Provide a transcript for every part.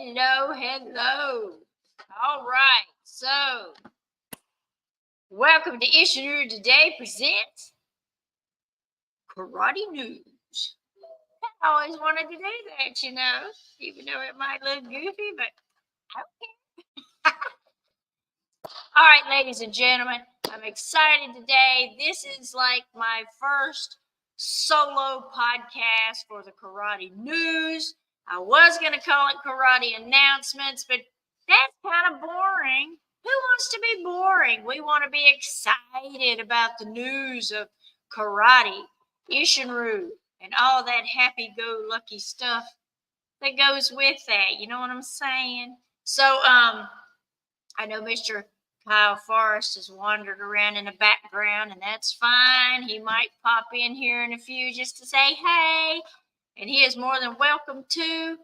Hello, hello. All right, so welcome to Isshinryu Today Presents Karate News. I always wanted to do that, even though it might look goofy, but okay. All right, ladies and gentlemen, I'm excited today. This is like my first solo podcast for the Karate News. I was going to call it Karate Announcements, but that's kind of boring. Who wants to be boring? We want to be excited about the news of karate, Isshinryu, and all that happy-go-lucky stuff that goes with that. You know what I'm saying? So, I know Mr. Kyle Forrest has wandered around in the background, and that's fine. He might pop in here in a few just to say hey, and he is more than welcome to.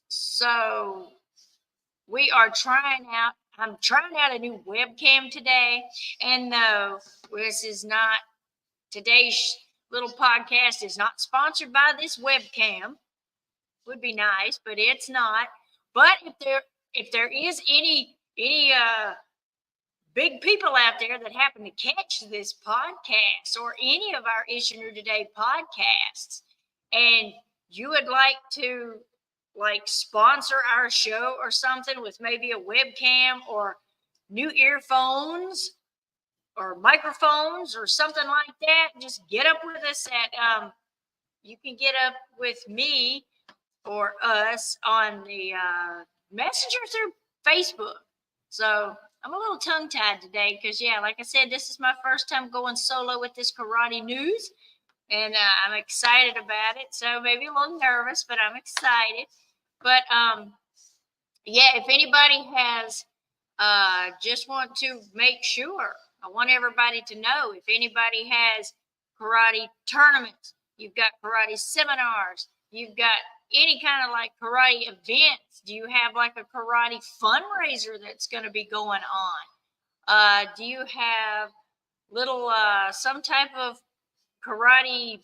So we are trying out. I'm trying out a new webcam today, and no, this is not today's little podcast is not sponsored by this webcam. Would be nice, but it's not. But if there is any big people out there that happen to catch this podcast or any of our Isshinryu Today podcasts, and you would like to sponsor our show or something with maybe a webcam or new earphones or microphones or something like that, just get up with us at you can get up with me or us on the messenger through Facebook. So I'm a little tongue-tied today because, like I said, this is my first time going solo with this karate news, and I'm excited about it. So maybe a little nervous, but I'm excited. But if anybody has just want to make sure, I want everybody to know if anybody has karate tournaments, you've got karate seminars, you've got any kind of karate events. Do you have a karate fundraiser that's going to be going on? Do you have little some type of karate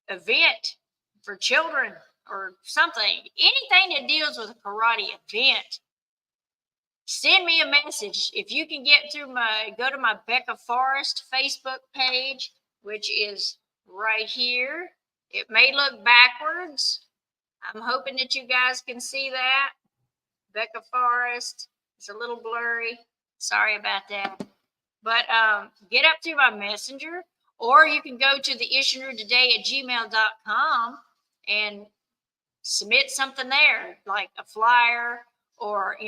event for children or something? Anything that deals with a karate event, send me a message. If you can go to my Becca Forrest Facebook page, which is right here. It may look backwards. I'm hoping that you guys can see that. Becca Forrest. It's a little blurry. Sorry about that. But get up to my messenger, or you can go to the isshinryutoday@gmail.com and submit something there, like a flyer or,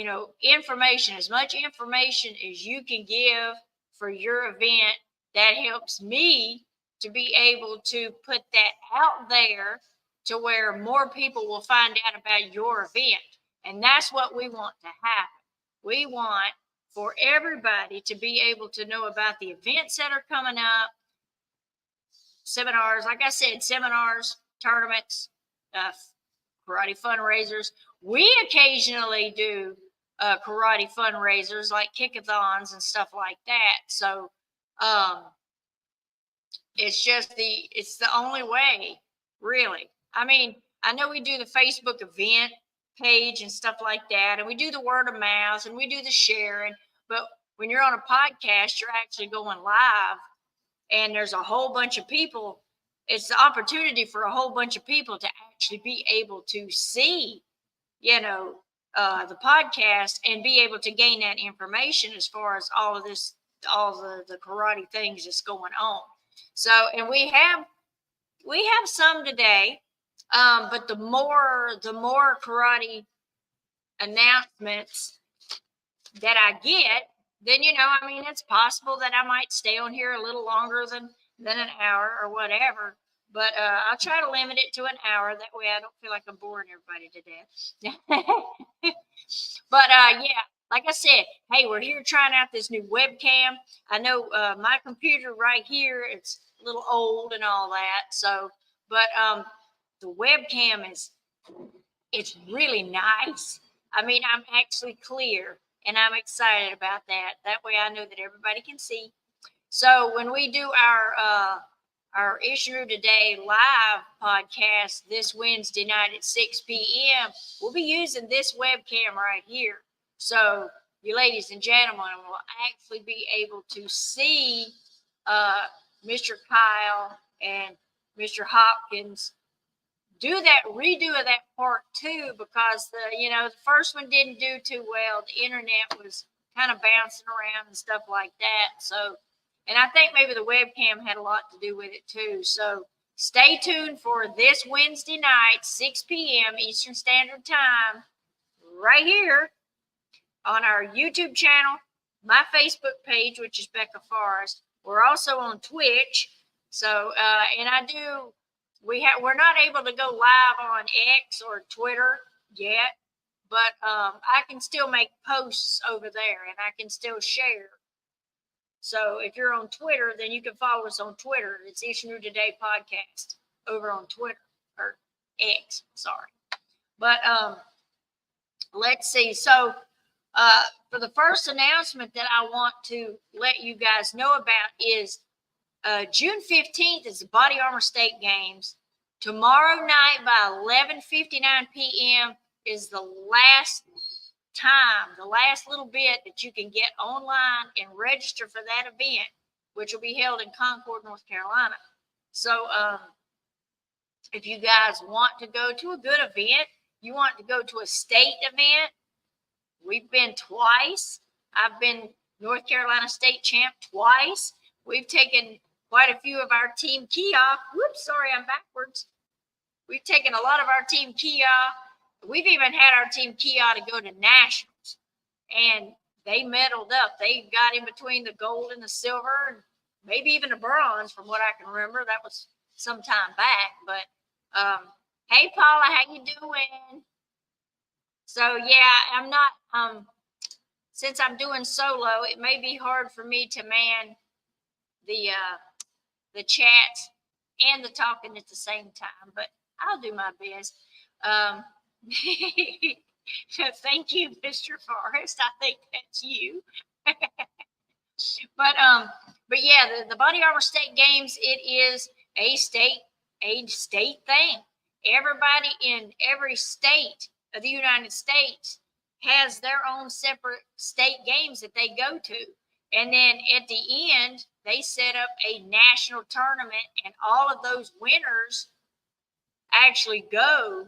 information, as much information as you can give for your event. That helps me to be able to put that out there to where more people will find out about your event. And that's what we want to happen. We want for everybody to be able to know about the events that are coming up, seminars, like I said, seminars, tournaments, karate fundraisers. We occasionally do karate fundraisers like kickathons and stuff like that. So it's the only way, really. I mean, I know we do the Facebook event page and stuff like that, and we do the word of mouth and we do the sharing, but when you're on a podcast, you're actually going live, and there's a whole bunch of people. It's the opportunity for a whole bunch of people to actually be able to see, the podcast and be able to gain that information as far as all of this, all the karate things that's going on. So, and we have some today, but the more karate announcements that I get, then it's possible that I might stay on here a little longer than an hour or whatever. But I'll try to limit it to an hour. That way I don't feel like I'm boring everybody to death. But like I said, hey, we're here trying out this new webcam. I know my computer right here, it's a little old and all that. So, but the webcam it's really nice. I mean, I'm actually clear, and I'm excited about that. That way I know that everybody can see. So when we do our our Isshinryu Today live podcast this Wednesday night at 6 p.m., we'll be using this webcam right here. So you ladies and gentlemen will actually be able to see Mr. Kyle and Mr. Hopkins do that redo of that part two, because the first one didn't do too well. The internet was kind of bouncing around and stuff like that. So, and I think maybe the webcam had a lot to do with it too. So stay tuned for this Wednesday night, 6 p.m. Eastern Standard Time, right here on our YouTube channel, my Facebook page, which is Becca Forrest. We're also on Twitch. So, we're not able to go live on X or Twitter yet, but I can still make posts over there and I can still share. So if you're on Twitter, then you can follow us on Twitter. It's Isshinryu Today Podcast over on Twitter, or X, sorry. But let's see. So for the first announcement that I want to let you guys know about is June 15th is the Body Armor State Games. Tomorrow night by 11:59 p.m. is the last time, the last little bit that you can get online and register for that event, which will be held in Concord, North Carolina. So if you guys want to go to a good event, you want to go to a state event, we've been twice. I've been North Carolina state champ twice. We've taken quite a few of our team Kia. Whoops, sorry, I'm backwards. We've taken a lot of our team Kia. We've even had our team Kia to go to nationals, and they medaled up. They got in between the gold and the silver, and maybe even the bronze, from what I can remember. That was some time back. But hey, Paula, how you doing? So yeah, I'm not. Since I'm doing solo, it may be hard for me to man the chats and the talking at the same time, but I'll do my best. Thank you, Mr. Forrest. I think that's you. But yeah, the Body Armor State Games, it is a state thing. Everybody in every state of the United States has their own separate state games that they go to. And then at the end, they set up a national tournament, and all of those winners actually go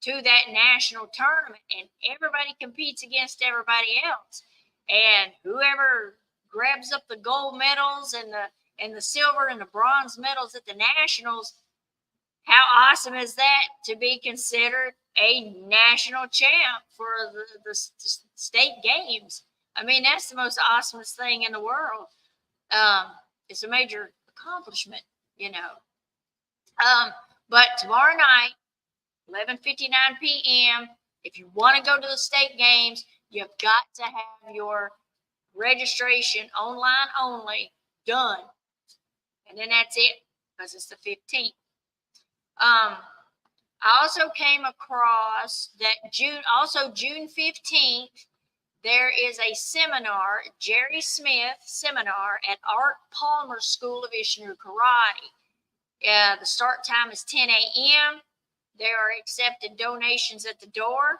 to that national tournament, and everybody competes against everybody else. And whoever grabs up the gold medals and the silver and the bronze medals at the nationals, how awesome is that to be considered a national champ for the state games? I mean, that's the most awesomest thing in the world. It's a major accomplishment, But tomorrow night, 11:59 p.m., if you want to go to the state games, you've got to have your registration online only done. And then that's it, because it's the 15th. I also came across that June 15th, there is a seminar, Jerry Smith seminar at Art Palmer School of Isshinryu Karate. The start time is 10 a.m. There are accepted donations at the door.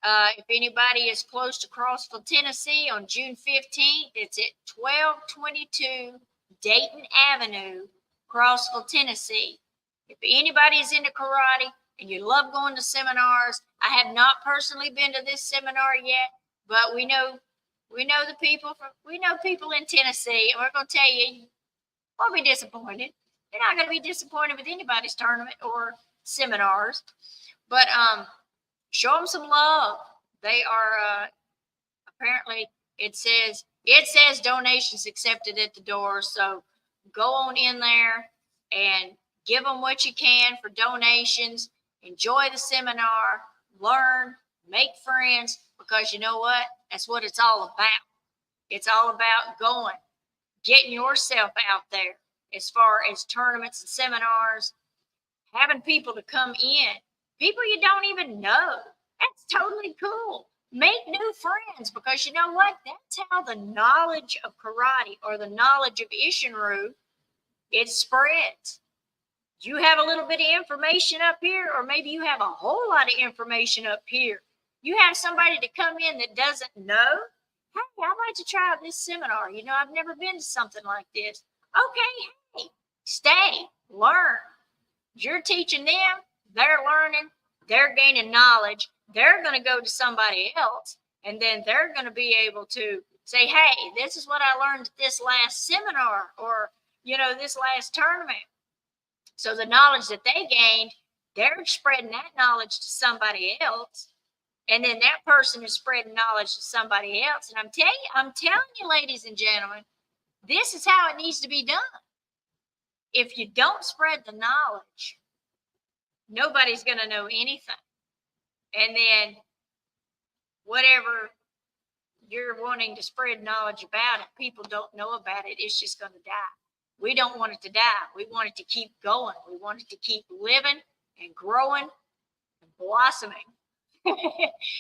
If anybody is close to Crossville, Tennessee on June 15th, it's at 1222 Dayton Avenue, Crossville, Tennessee. If anybody is into karate and you love going to seminars, I have not personally been to this seminar yet, but we know people in Tennessee, and we're going to tell you, won't be disappointed. You're not going to be disappointed with anybody's tournament or seminars, but show them some love. They are apparently it says donations accepted at the door, so go on in there and give them what you can for donations. Enjoy the seminar, learn, make friends, because you know what? That's what it's all about. It's all about getting yourself out there as far as tournaments and seminars, having people to come in, people you don't even know. That's totally cool. Make new friends, because you know what? That's how the knowledge of karate or the knowledge of Isshinryu it spreads. You have a little bit of information up here, or maybe you have a whole lot of information up here. You have somebody to come in that doesn't know. Hey, I'd like to try out this seminar. I've never been to something like this. Okay, hey, stay, learn. You're teaching them, they're learning, they're gaining knowledge. They're going to go to somebody else, and then they're going to be able to say, hey, this is what I learned at this last seminar, or, this last tournament. So the knowledge that they gained, they're spreading that knowledge to somebody else. And then that person is spreading knowledge to somebody else. And I'm telling you, ladies and gentlemen, this is how it needs to be done. If you don't spread the knowledge, nobody's going to know anything. And then whatever you're wanting to spread knowledge about it, people don't know about it, it's just going to die. We don't want it to die. We want it to keep going. We want it to keep living and growing and blossoming.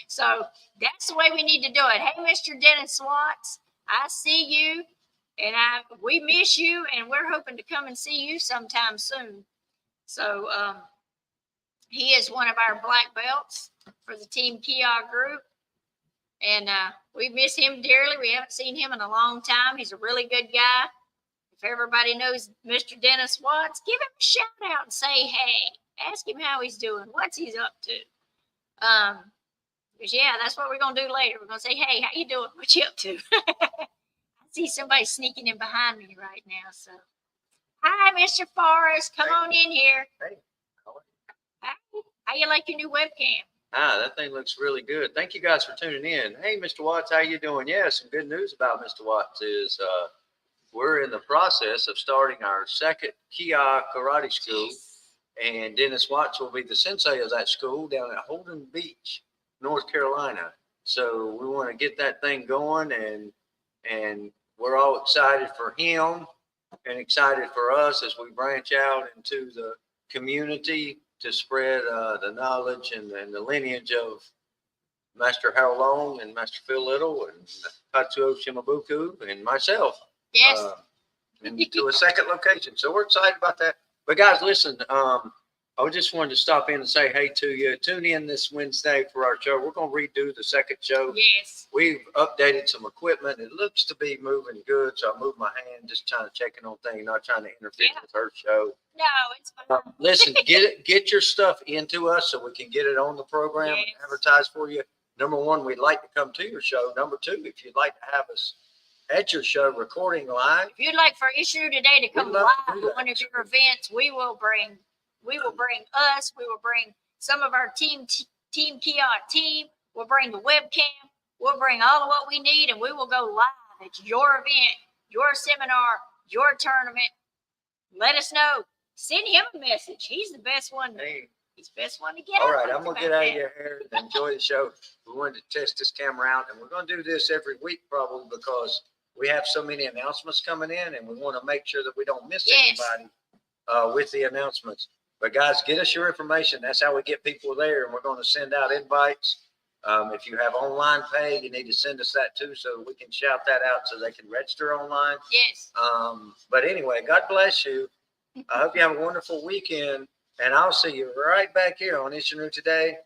So that's the way we need to do it. Hey, Mr. Dennis Watts, I see you, and we miss you, and we're hoping to come and see you sometime soon. So he is one of our black belts for the Team Kia group, and we miss him dearly. We haven't seen him in a long time. He's a really good guy. If everybody knows Mr. Dennis Watts, give him a shout out and say, hey, ask him how he's doing, what's he's up to. Because that's what we're going to do later. We're going to say, hey, how you doing? What you up to? I see somebody sneaking in behind me right now. So, hi, Mr. Forrest. Come on in here. Hey. Hi. How you like your new webcam? That thing looks really good. Thank you guys for tuning in. Hey, Mr. Watts, how you doing? Yeah, some good news about Mr. Watts is we're in the process of starting our second Kia karate school, and Dennis Watts will be the sensei of that school down at Holden Beach, North Carolina. So we want to get that thing going, and we're all excited for him and excited for us as we branch out into the community to spread the knowledge and the lineage of Master Harold Long and Master Phil Little and Katsuo Shimabuku and myself. Yes. To a second location. So we're excited about that. But guys, listen, I just wanted to stop in and say hey to you. Tune in this Wednesday for our show. We're going to redo the second show. Yes. We've updated some equipment. It looks to be moving good. So I moved my hand, just trying to check in on things, not trying to interfere with her show. No, it's fine. Listen, get your stuff into us so we can get it on the program and advertise for you. Number one, we'd like to come to your show. Number two, if you'd like to have us at your show recording live. If you'd like for Isshinryu Today to come live at one of your events, we will bring us. We will bring some of our Team Kia team. We'll bring the webcam. We'll bring all of what we need, and we will go live at your event, your seminar, your tournament. Let us know. Send him a message. He's the best one. He's the best one to get. All right, I'm gonna get out of your hair and enjoy the show. We wanted to test this camera out, and we're gonna do this every week probably because we have so many announcements coming in, and we want to make sure that we don't miss anybody with the announcements. But guys, get us your information. That's how we get people there, and we're going to send out invites. If you have online pay, you need to send us that too, so we can shout that out so they can register online. Yes. But anyway, God bless you. I hope you have a wonderful weekend, and I'll see you right back here on Isshinryu Today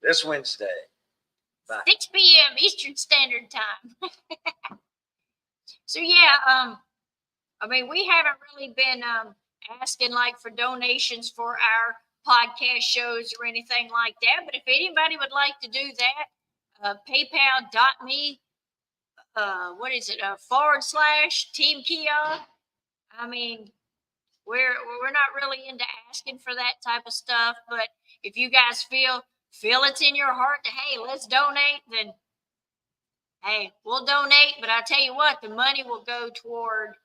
this Wednesday. Bye. 6 p.m. Eastern Standard Time. So we haven't really been asking like for donations for our podcast shows or anything like that. But if anybody would like to do that, PayPal.me, / Team Kia. I mean, we're not really into asking for that type of stuff. But if you guys feel it's in your heart to, hey, let's donate, then hey, we'll donate. But I tell you what, the money will go toward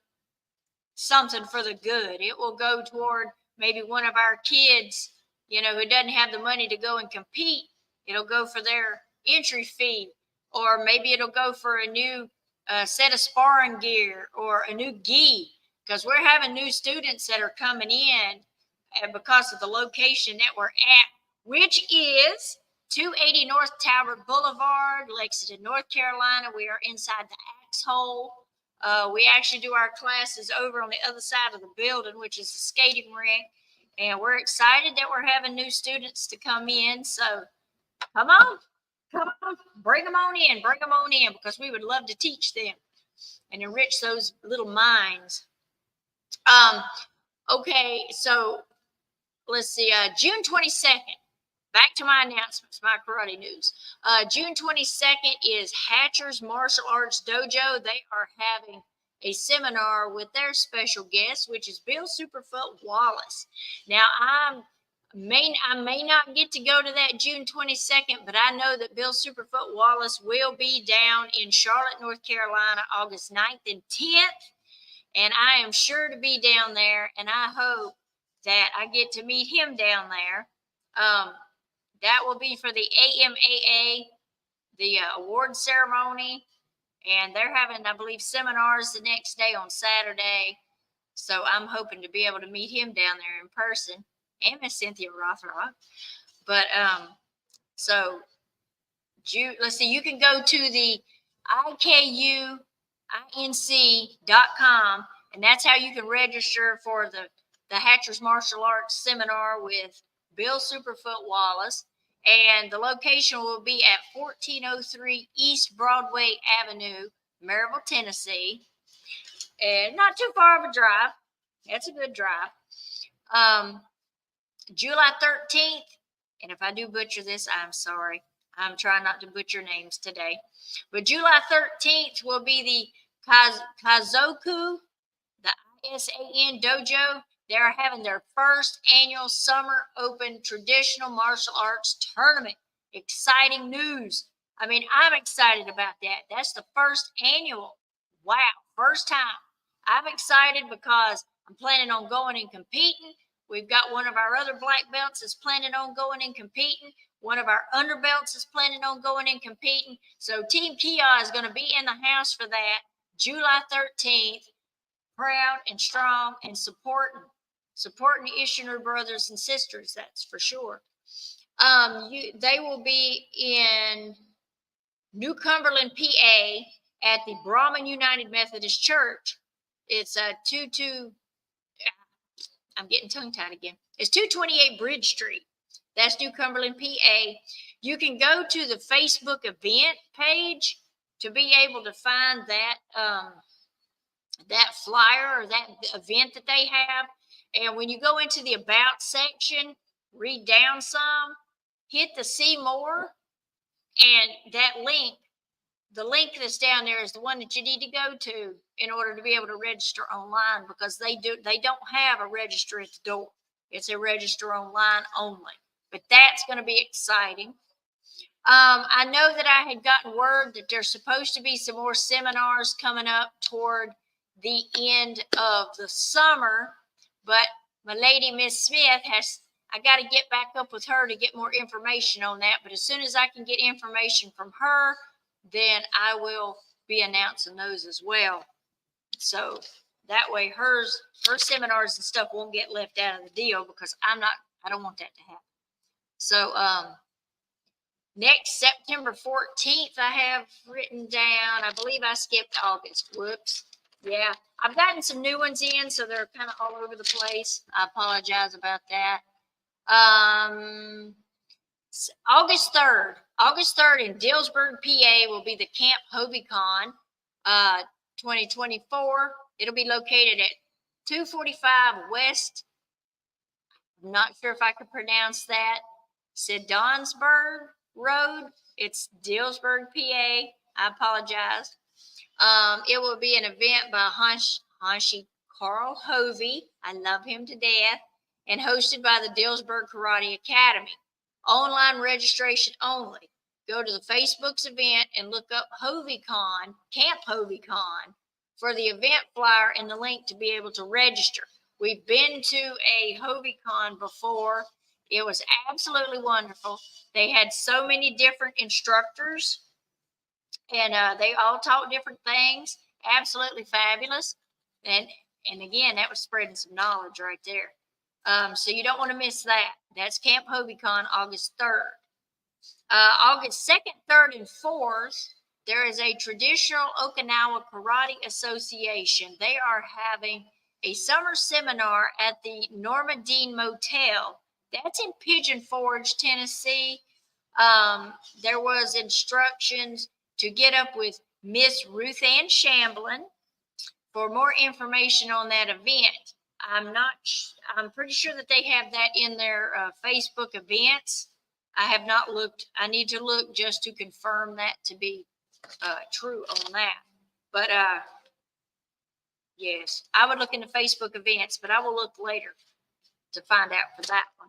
something for the good. It will go toward maybe one of our kids, who doesn't have the money to go and compete. It'll go for their entry fee, or maybe it'll go for a new set of sparring gear or a new gi, because we're having new students that are coming in because of the location that we're at, which is 280 North Talbot Boulevard, Lexington, North Carolina. We are inside the Axe Hole. We actually do our classes over on the other side of the building, which is the skating rink. And we're excited that we're having new students to come in. So come on, bring them on in, because we would love to teach them and enrich those little minds. Okay, so let's see, June 22nd. Back to my announcements, my karate news. June 22nd is Hatcher's Martial Arts Dojo. They are having a seminar with their special guest, which is Bill Superfoot Wallace. Now, I may not get to go to that June 22nd, but I know that Bill Superfoot Wallace will be down in Charlotte, North Carolina, August 9th and 10th. And I am sure to be down there, and I hope that I get to meet him down there. That will be for the AMAA, the award ceremony, and they're having, I believe, seminars the next day on Saturday. So I'm hoping to be able to meet him down there in person, and Miss Cynthia Rothrock. But so let's see, you can go to the IKUINC.com, and that's how you can register for the Hatcher's Martial Arts Seminar with Bill Superfoot Wallace. And the location will be at 1403 East Broadway Avenue, Maryville, Tennessee. And not too far of a drive. That's a good drive. July 13th, and if I do butcher this, I'm sorry. I'm trying not to butcher names today. But July 13th will be the Kazoku, the ISAN Dojo. They're having their first annual Summer Open Traditional Martial Arts Tournament. Exciting news. I mean, I'm excited about that. That's the first annual. Wow, first time. I'm excited because I'm planning on going and competing. We've got one of our other black belts is planning on going and competing. One of our underbelts is planning on going and competing. So Team Kia is going to be in the house for that July 13th. Proud and strong and supporting the Isshinryu brothers and sisters, that's for sure. They will be in New Cumberland, PA, at the Brahman United Methodist Church. It's I'm getting tongue-tied again. It's 228 Bridge Street. That's New Cumberland, PA. You can go to the Facebook event page to be able to find that that flyer or that event that they have. And when you go into the About section, read down some, hit the See More, and that link, the link that's down there is the one that you need to go to in order to be able to register online, because they don't have a register at the door. It's a register online only. But that's going to be exciting. I know that I had gotten word that there's supposed to be some more seminars coming up toward the end of the summer, but my lady, Miss Smith, I got to get back up with her to get more information on that. But as soon as I can get information from her, then I will be announcing those as well. So that way her seminars and stuff won't get left out of the deal, because I don't want that to happen. So, next September 14th, I have written down, I believe I skipped August. Whoops. Yeah, I've gotten some new ones in, so they're kind of all over the place. I apologize about that. August 3rd in Dillsburg, PA will be the Camp HobieCon 2024. It'll be located at 245 West. I'm not sure if I could pronounce that. Sedonsburg Road. It's Dillsburg, PA. I apologize. It will be an event by Hanshi Carl Hovey. I love him to death. And hosted by the Dillsburg Karate Academy. Online registration only. Go to the Facebook's event and look up HobieCon, Camp HobieCon, for the event flyer and the link to be able to register. We've been to a HobieCon before. It was absolutely wonderful. They had so many different instructors, and they all taught different things. Absolutely fabulous. And again, that was spreading some knowledge right there. So you don't want to miss that. That's Camp HobieCon, August 3rd. August 2nd, 3rd, and 4th there is a traditional Okinawa Karate Association. They are having a summer seminar at the Norma Dean Motel. That's in Pigeon Forge, Tennessee. There was instructions to get up with Miss Ruth Ann Shamblin for more information on that event. I'm pretty sure that they have that in their Facebook events. I have not looked. I need to look just to confirm that to be true on that. But yes, I would look into Facebook events, but I will look later to find out for that one.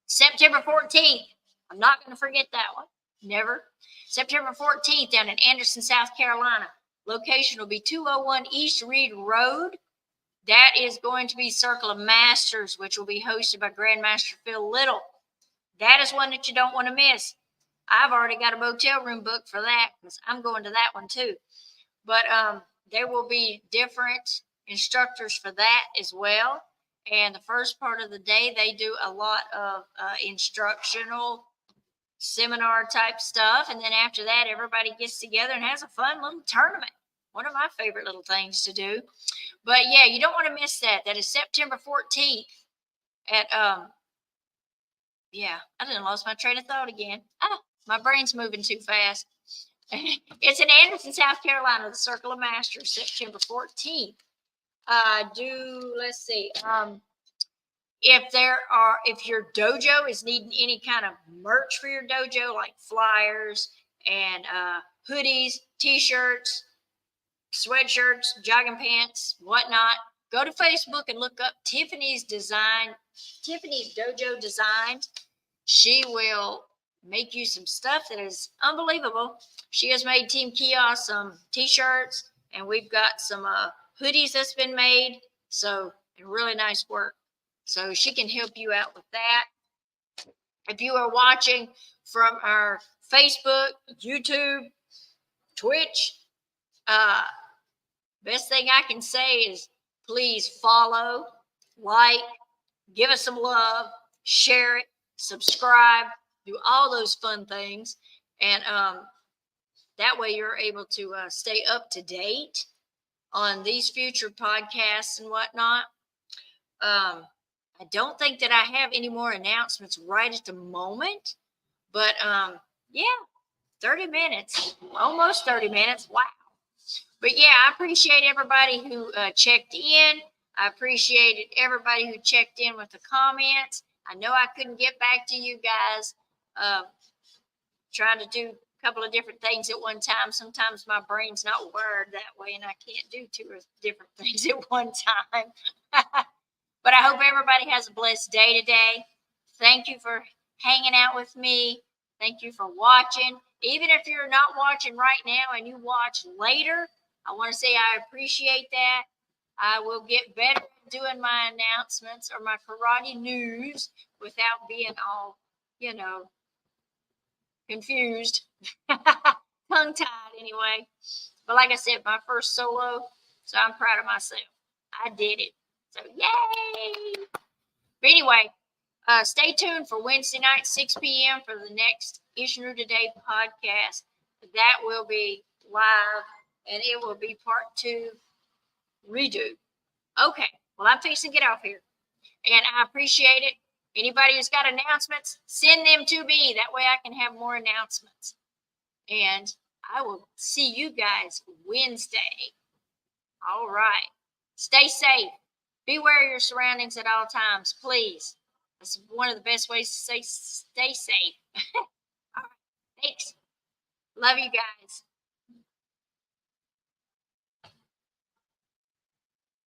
September 14th. I'm not going to forget that one. Never. September 14th down in Anderson, South Carolina. Location will be 201 East Reed Road. That is going to be Circle of Masters, which will be hosted by Grandmaster Phil Little. That is one that you don't want to miss. I've already got a motel room booked for that because I'm going to that one too. But there will be different instructors for that as well. And the first part of the day, they do a lot of instructional seminar type stuff. And then after that, everybody gets together and has a fun little tournament. One of my favorite little things to do. But yeah, you don't want to miss that. That is September 14th at, yeah, I didn't lost my train of thought again. My brain's moving too fast. It's in Anderson, South Carolina, the Circle of Masters, September 14th. Let's see. If your dojo is needing any kind of merch for your dojo, like flyers and hoodies, t-shirts, sweatshirts, jogging pants, whatnot, go to Facebook and look up Tiffany's Dojo Designs. She will make you some stuff that is unbelievable. She has made Team Kia some t-shirts, and we've got some hoodies that's been made. So really nice work. So she can help you out with that. If you are watching from our Facebook, YouTube, Twitch, best thing I can say is please follow, like, give us some love, share it, subscribe, do all those fun things. And that way you're able to stay up to date on these future podcasts and whatnot. I don't think that I have any more announcements right at the moment, but yeah, 30 minutes, almost 30 minutes. Wow. But yeah, I appreciate everybody who checked in. I appreciated everybody who checked in with the comments. I know I couldn't get back to you guys, trying to do a couple of different things at one time. Sometimes my brain's not wired that way and I can't do two or different things at one time. But I hope everybody has a blessed day today. Thank you for hanging out with me. Thank you for watching. Even if you're not watching right now and you watch later, I want to say I appreciate that. I will get better at doing my announcements or my karate news without being all, confused. Tongue-tied anyway. But like I said, my first solo, so I'm proud of myself. I did it. So yay! But anyway, stay tuned for Wednesday night, 6 p.m. for the next Isshinryu Today podcast. That will be live, and it will be part 2 redo. Okay, well, I'm fixing to get off here, and I appreciate it. Anybody who's got announcements, send them to me. That way I can have more announcements. And I will see you guys Wednesday. All right. Stay safe. Beware of your surroundings at all times, please. That's one of the best ways to stay safe. All right. Thanks. Love you guys.